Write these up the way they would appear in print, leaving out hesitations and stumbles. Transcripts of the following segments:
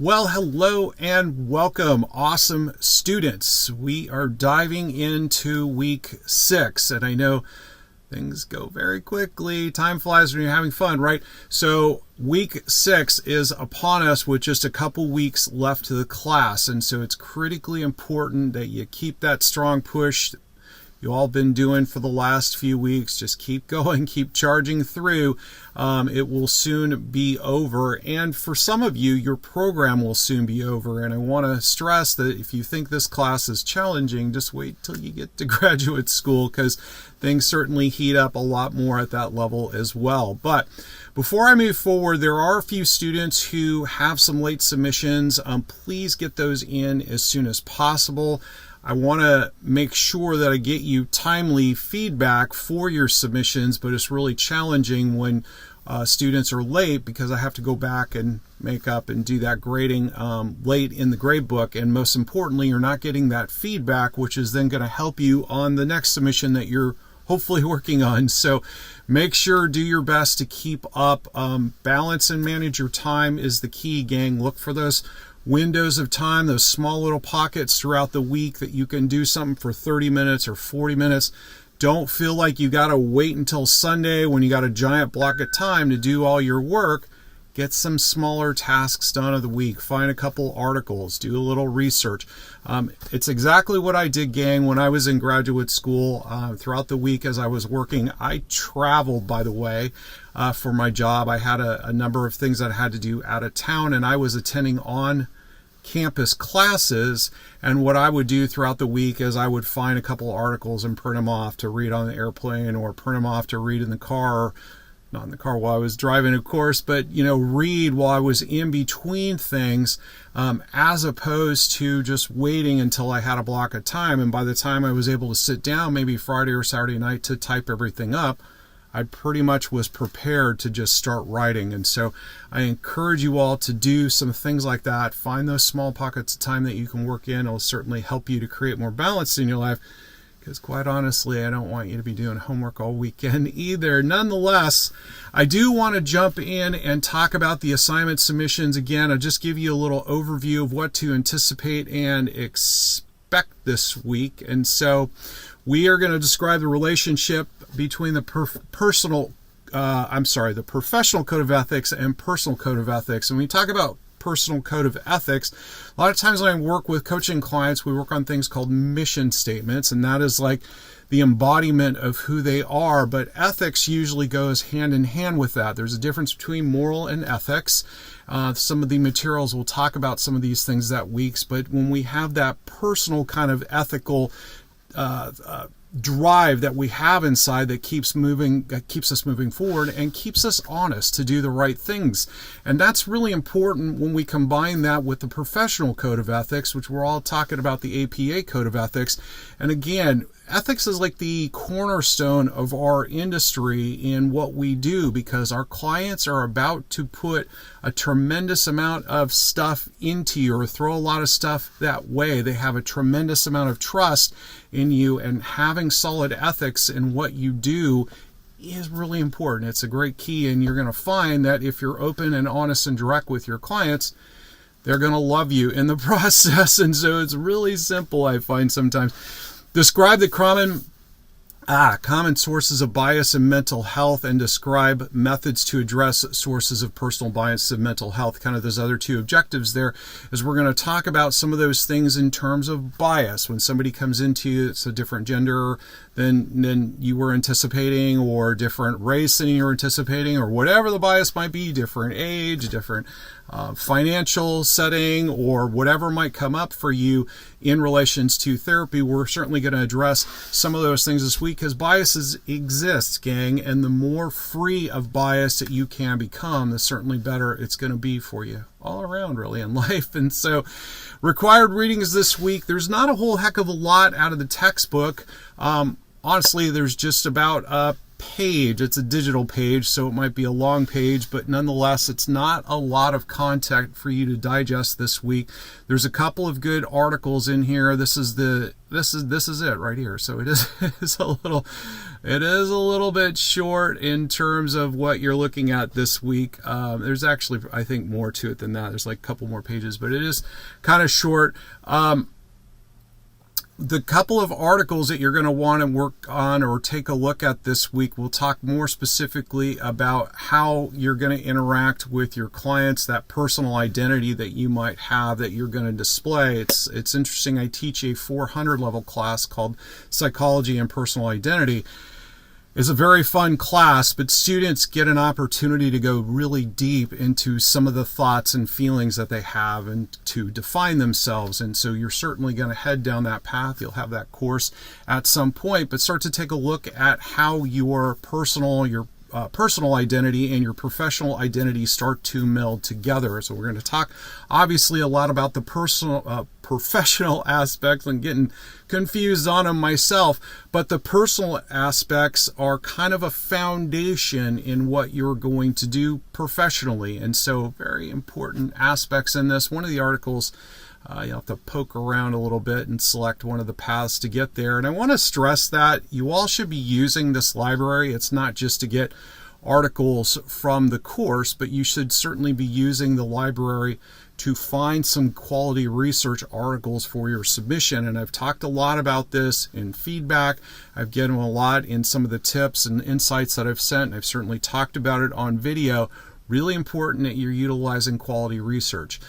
Well, hello and welcome, awesome students. We are diving into week 6, and I know things go very quickly. Time flies when you're having fun, right? So week 6 is upon us with just a couple weeks left to the class, and so it's critically important that you keep that strong push you all been doing for the last few weeks. Just keep going, keep charging through. It will soon be over, and for some of you, your program will soon be over. And I want to stress that if you think this class is challenging, just wait till you get to graduate school, because things certainly heat up a lot more at that level as well. But before I move forward, there are a few students who have some late submissions. Please get those in as soon as possible. I want to make sure that I get you timely feedback for your submissions, but it's really challenging when students are late, because I have to go back and make up and do that grading late in the grade book. And most importantly, you're not getting that feedback, which is then going to help you on the next submission that you're hopefully working on. So make sure, do your best to keep up. Balance and manage your time is the key, gang. Look for those windows of time, those small little pockets throughout the week that you can do something for 30 minutes or 40 minutes. Don't feel like you got to wait until Sunday when you got a giant block of time to do all your work. Get some smaller tasks done of the week. Find a couple articles, do a little research. It's exactly what I did, gang, when I was in graduate school. Throughout the week as I was working, I traveled, by the way, for my job. I had a number of things that I had to do out of town, and I was attending on campus classes. And what I would do throughout the week is I would find a couple articles and print them off to read on the airplane, or print them off to read in the car. Not in the car while I was driving, of course, but read while I was in between things, as opposed to just waiting until I had a block of time. And by the time I was able to sit down, maybe Friday or Saturday night, to type everything up, I pretty much was prepared to just start writing. And so I encourage you all to do some things like that. Find those small pockets of time that you can work in. It'll certainly help you to create more balance in your life, because quite honestly, I don't want you to be doing homework all weekend either. Nonetheless, I do want to jump in and talk about the assignment submissions. Again, I'll just give you a little overview of what to anticipate and expect this week. And so we are going to describe the relationship between the professional code of ethics and personal code of ethics. And when we talk about personal code of ethics, a lot of times when I work with coaching clients, we work on things called mission statements, and that is like the embodiment of who they are. But ethics usually goes hand in hand with that. There's a difference between moral and ethics. Some of the materials will talk about some of these things that weeks, but when we have that personal kind of ethical drive that we have inside that keeps us moving forward and keeps us honest to do the right things. And that's really important when we combine that with the professional code of ethics, which we're all talking about, the APA code of ethics. And again, ethics is like the cornerstone of our industry in what we do, because our clients are about to put a tremendous amount of stuff into you, or throw a lot of stuff that way. They have a tremendous amount of trust in you, and having solid ethics in what you do is really important. It's a great key, and you're going to find that if you're open and honest and direct with your clients, they're going to love you in the process. And so it's really simple, I find sometimes. Describe the common sources of bias in mental health, and describe methods to address sources of personal bias in mental health. Kind of those other two objectives there, is we're going to talk about some of those things in terms of bias. When somebody comes into you, it's a different gender than you were anticipating, or different race than you were anticipating, or whatever the bias might be, different age, different financial setting, or whatever might come up for you in relations to therapy. We're certainly going to address some of those things this week, because biases exist, gang, and the more free of bias that you can become, the certainly better it's going to be for you all around, really, in life. And so required readings this week, there's not a whole heck of a lot out of the textbook. Honestly, there's just about page. It's a digital page, so it might be a long page, but nonetheless, it's not a lot of content for you to digest this week. There's a couple of good articles in here. This is it right here. So it is a little bit short in terms of what you're looking at this week. There's actually, I think, more to it than that. There's like a couple more pages, but it is kind of short. The couple of articles that you're going to want to work on or take a look at this week, we'll talk more specifically about how you're going to interact with your clients, that personal identity that you might have that you're going to display. It's interesting. I teach a 400 level class called Psychology and Personal Identity. It's a very fun class, but students get an opportunity to go really deep into some of the thoughts and feelings that they have and to define themselves. And so you're certainly going to head down that path. You'll have that course at some point, but start to take a look at how your personal identity and your professional identity start to meld together. So we're going to talk obviously a lot about the professional aspects. I'm getting confused on them myself, but the personal aspects are kind of a foundation in what you're going to do professionally. And so very important aspects in this. One of the articles, you have to poke around a little bit and select one of the paths to get there. And I want to stress that you all should be using this library. It's not just to get articles from the course, but you should certainly be using the library to find some quality research articles for your submission. And I've talked a lot about this in feedback. I've given a lot in some of the tips and insights that I've sent. I've certainly talked about it on video. Really important that you're utilizing quality research.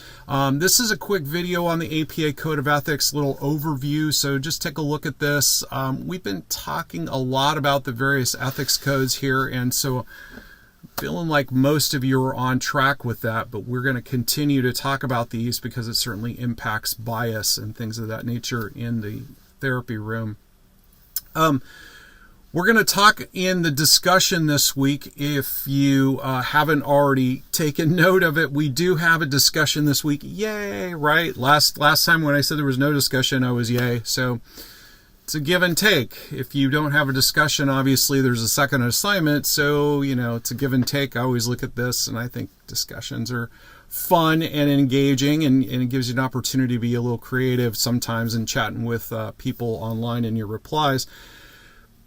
This is a quick video on the APA Code of Ethics, little overview, so just take a look at this. We've been talking a lot about the various ethics codes here, and so feeling like most of you are on track with that, but we're going to continue to talk about these because it certainly impacts bias and things of that nature in the therapy room. We're going to talk in the discussion this week. If you haven't already taken note of it, we do have a discussion this week. Yay, right? Last time when I said there was no discussion, I was yay. So it's a give and take. If you don't have a discussion, obviously there's a second assignment. So, it's a give and take. I always look at this and I think discussions are fun and engaging, and it gives you an opportunity to be a little creative sometimes in chatting with people online in your replies.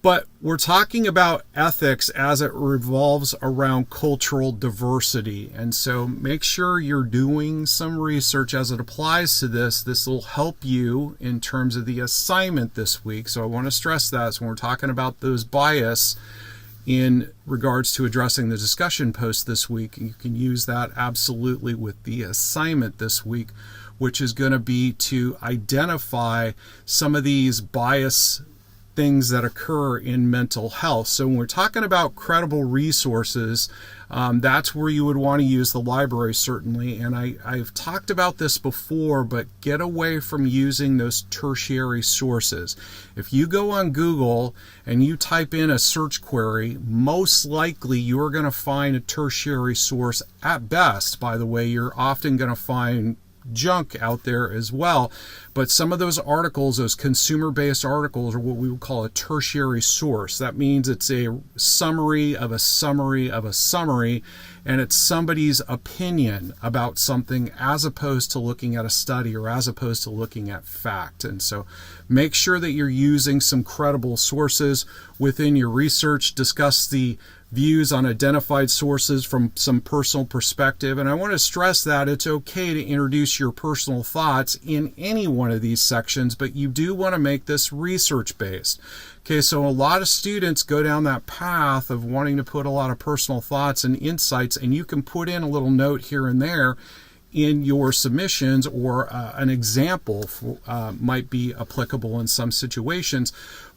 But we're talking about ethics as it revolves around cultural diversity. And so make sure you're doing some research as it applies to this. This will help you in terms of the assignment this week. So I want to stress that. So when we're talking about those bias in regards to addressing the discussion post this week, you can use that absolutely with the assignment this week, which is going to be to identify some of these bias things that occur in mental health. So when we're talking about credible resources, that's where you would want to use the library, certainly. And I've talked about this before, but get away from using those tertiary sources. If you go on Google and you type in a search query, most likely you're going to find a tertiary source at best. By the way, you're often going to find junk out there as well, but some of those articles, those consumer-based articles, are what we would call a tertiary source. That means it's a summary of a summary of a summary, and it's somebody's opinion about something as opposed to looking at a study or as opposed to looking at fact. And so make sure that you're using some credible sources within your research. Discuss the views on identified sources from some personal perspective. And I want to stress that it's okay to introduce your personal thoughts in any one of these sections, but you do want to make this research-based. Okay, so a lot of students go down that path of wanting to put a lot of personal thoughts and insights, and you can put in a little note here and there in your submissions, or an example might be applicable in some situations,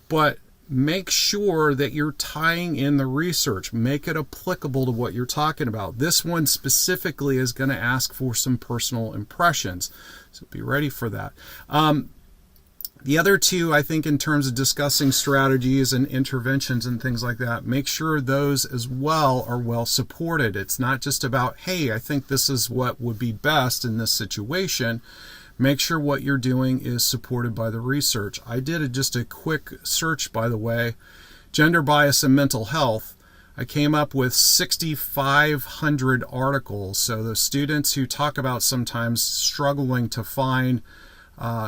but make sure that you're tying in the research. Make it applicable to what you're talking about. This one specifically is going to ask for some personal impressions, so be ready for that. The other two, I think, in terms of discussing strategies and interventions and things like that, make sure those as well are well supported. It's not just about, hey, I think this is what would be best in this situation. Make sure what you're doing is supported by the research. I did just a quick search, by the way, gender bias and mental health, I came up with 6,500 articles. So the students who talk about sometimes struggling to find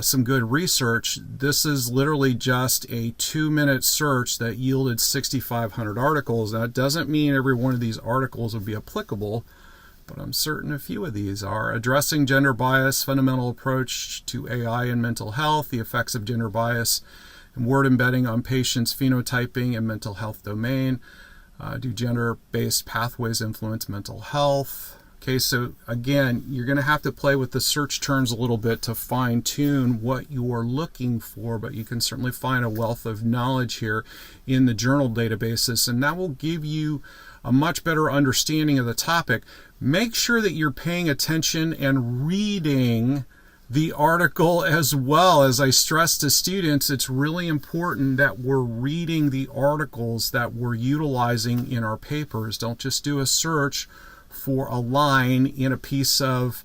some good research, this is literally just a 2-minute search that yielded 6,500 articles. Now, it doesn't mean every one of these articles will be applicable, but I'm certain a few of these are. Addressing gender bias, fundamental approach to AI and mental health, the effects of gender bias and word embedding on patients' phenotyping and mental health domain. Do gender-based pathways influence mental health? Okay, so again, you're going to have to play with the search terms a little bit to fine-tune what you're looking for, but you can certainly find a wealth of knowledge here in the journal databases, and that will give you a much better understanding of the topic. Make sure that you're paying attention and reading the article as well. As I stress to students, it's really important that we're reading the articles that we're utilizing in our papers. Don't just do a search for a line in a piece of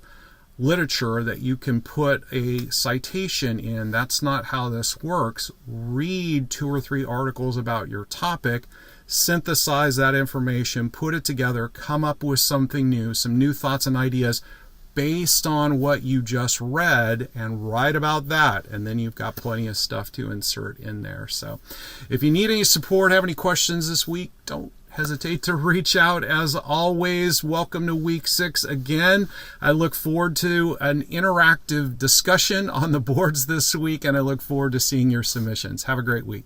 literature that you can put a citation in. That's not how this works. Read 2 or 3 articles about your topic, synthesize that information, put it together, come up with something new, some new thoughts and ideas based on what you just read, and write about that, and then you've got plenty of stuff to insert in there. So if you need any support, have any questions this week, don't hesitate to reach out. As always, welcome to week 6 again. I look forward to an interactive discussion on the boards this week, and I look forward to seeing your submissions. Have a great week.